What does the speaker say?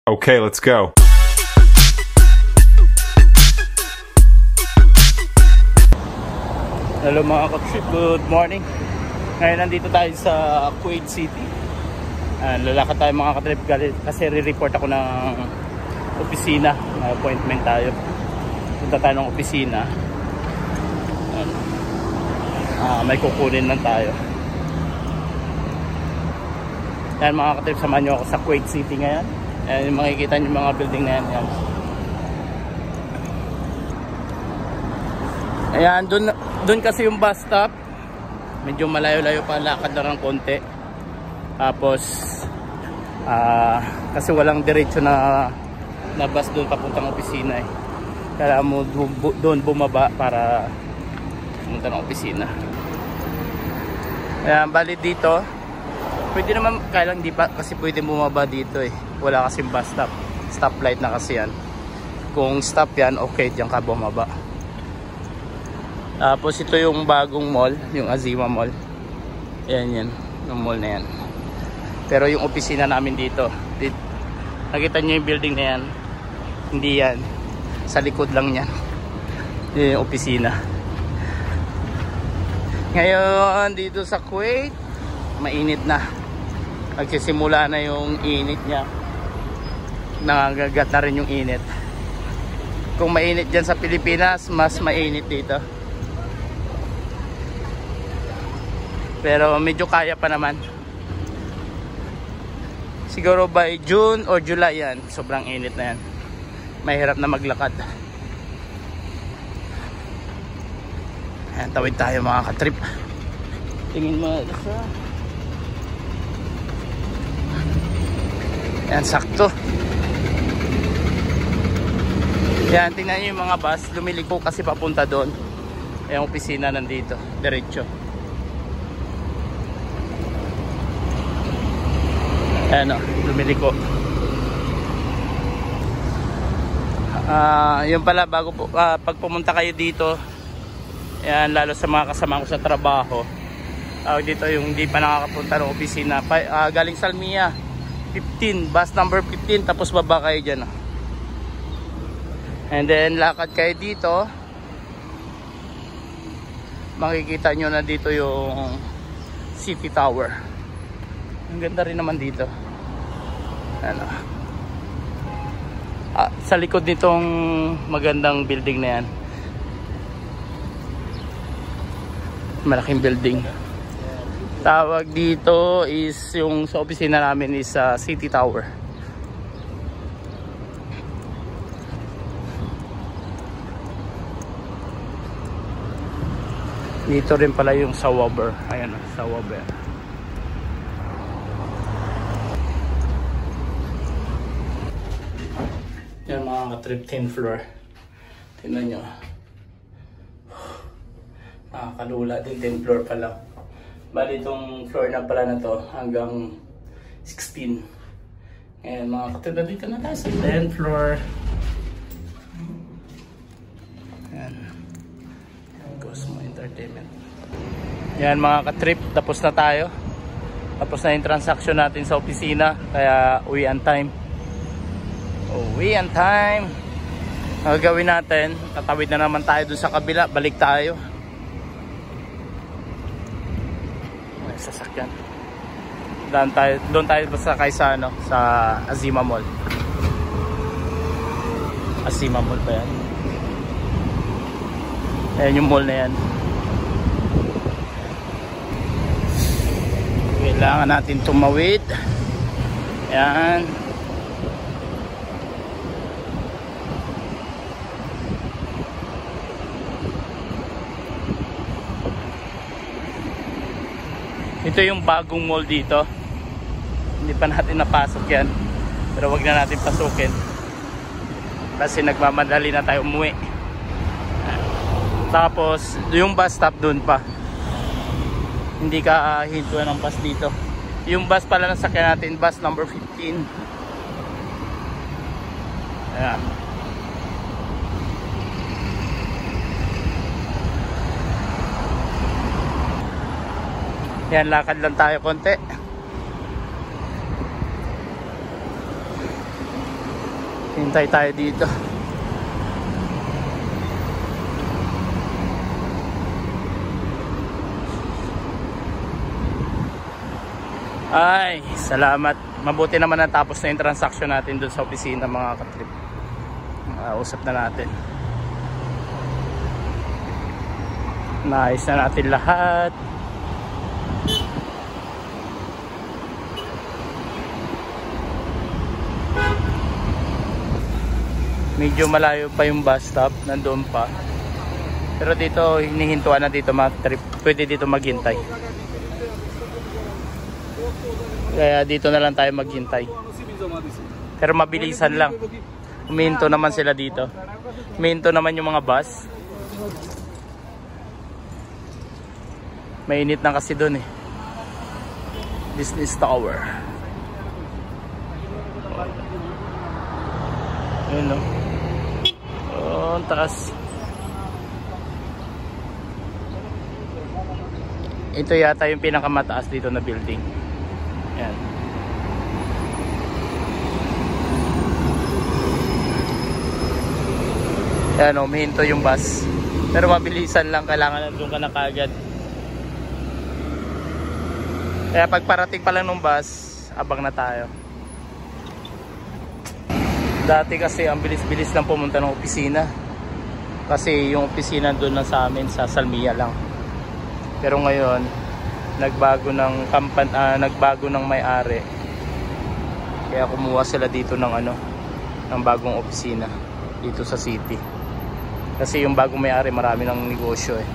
Okay, let's go. Hello mga kapship, good morning. Ngayon nandito tayo sa Kuwait City. Lalakad tayo mga katrip kasi re-report ako ng opisina. May appointment tayo. Punta tayo ng opisina. May kukunin lang tayo. Yan mga katrip, samahan nyo ako sa Kuwait City ngayon. Ayan, makikita nyo mga building na yan. Ayan, dun kasi yung bus stop. Medyo malayo-layo pa, lakad na ng konti. Tapos kasi walang diretso na bus dun papuntang opisina eh. Kaya mo doon bumaba para pumunta ng opisina. Ayan, bali dito pwede naman, kaya lang di pa kasi pwede bumaba dito eh. Wala kasing bus stop. Stoplight na kasi yan. Kung stop yan, okay, diyan ka bumaba. Tapos ito yung bagong mall, yung Azima Mall. Ayan yan, yung mall na yan. Pero yung opisina namin dito, nakita nyo yung building na yan. Hindi yan, sa likod lang yan. Yun yung opisina. Ngayon dito sa Kuwait, mainit na. Nagsisimula na yung init niya. Nangangagat na rin yung init. Kung mainit dyan sa Pilipinas, mas mainit dito. Pero medyo kaya pa naman. Siguro by June or July yan, sobrang init na yan. Mahirap na maglakad. Ayan, tawid tayo mga katrip. Tingin mo sa... Ayan, sakto. Ayan, tingnan nyo yung mga bus. Lumiliko kasi papunta doon. Ayan, opisina nandito. Diretso. Ayan o, lumiliko. Yun pala, bago po, pag pumunta kayo dito, ayan, lalo sa mga kasama ko sa trabaho, dito yung hindi pa nakakapunta ng opisina, galing Salmia 15, bus number 15, tapos baba kayo dyan. And then lakad kayo dito, makikita nyo na dito yung City Tower. Ang ganda rin naman dito. Ano, sa likod nitong magandang building na yan, malaking building. Tawag dito is yung sa opisina namin is City Tower. Dito rin pala yung Sawaber. Ayan, Sawaber. Yan mga trip, 10th floor. Tingnan nyo. Nakakalula din, 10th floor pa lang. Bali itong floor na pala na to hanggang 16. Ayan mga katulad, dito na tayo sa 10th floor. Ayan, Cosmo Entertainment. Ayan mga katrip, tapos na tayo. Tapos na yung transaction natin sa opisina. Kaya uwian time. Uwian time. Ang gagawin natin, tatawid na naman tayo dun sa kabila. Balik tayo. Sasakyan. Doon tayo basta kay sa ano, sa Azima Mall. Azima Mall ba yan? Ayan yung mall na yan. Kailangan natin tumawid. Ayan. Ito yung bagong mall dito. Hindi pa natin napasok yan. Pero wag na natin pasukin. Kasi nagmamadali na tayo umuwi. Tapos yung bus stop dun pa. Hindi ka hintuan ng bus dito. Yung bus pala na sakyan natin, bus number 15. Ayan. Yan, lakad lang tayo konti. Hintay tayo dito. Ay, salamat. Mabuti naman natapos na yung transaction natin dun sa opisina, mga katrip. Usap na natin. Naayos na natin lahat. Medyo malayo pa yung bus stop, nandoon pa. Pero dito, hinihintuan na dito mga trip. Pwede dito maghintay. Kaya dito na lang tayo maghintay. Pero mabilisan lang. Huminto naman sila dito. Huminto naman yung mga bus. Mainit na kasi doon eh. Business Tower. Ayun o. Oh, ang taas. Ito yata yung pinakamataas dito na building. Yan. Yan o, humihinto yung bus. Pero mabilisan lang, kailangan nandun ka na kagad. Kaya pag parating pa lang ng bus, abang na tayo. Dati kasi ang bilis-bilis lang pumunta ng opisina. Kasi yung opisina doon lang sa amin, sa Salmia lang. Pero ngayon, nagbago ng may-ari. Kaya kumuha sila dito ng ng bagong opisina dito sa city. Kasi yung bagong may-ari marami ng negosyo eh.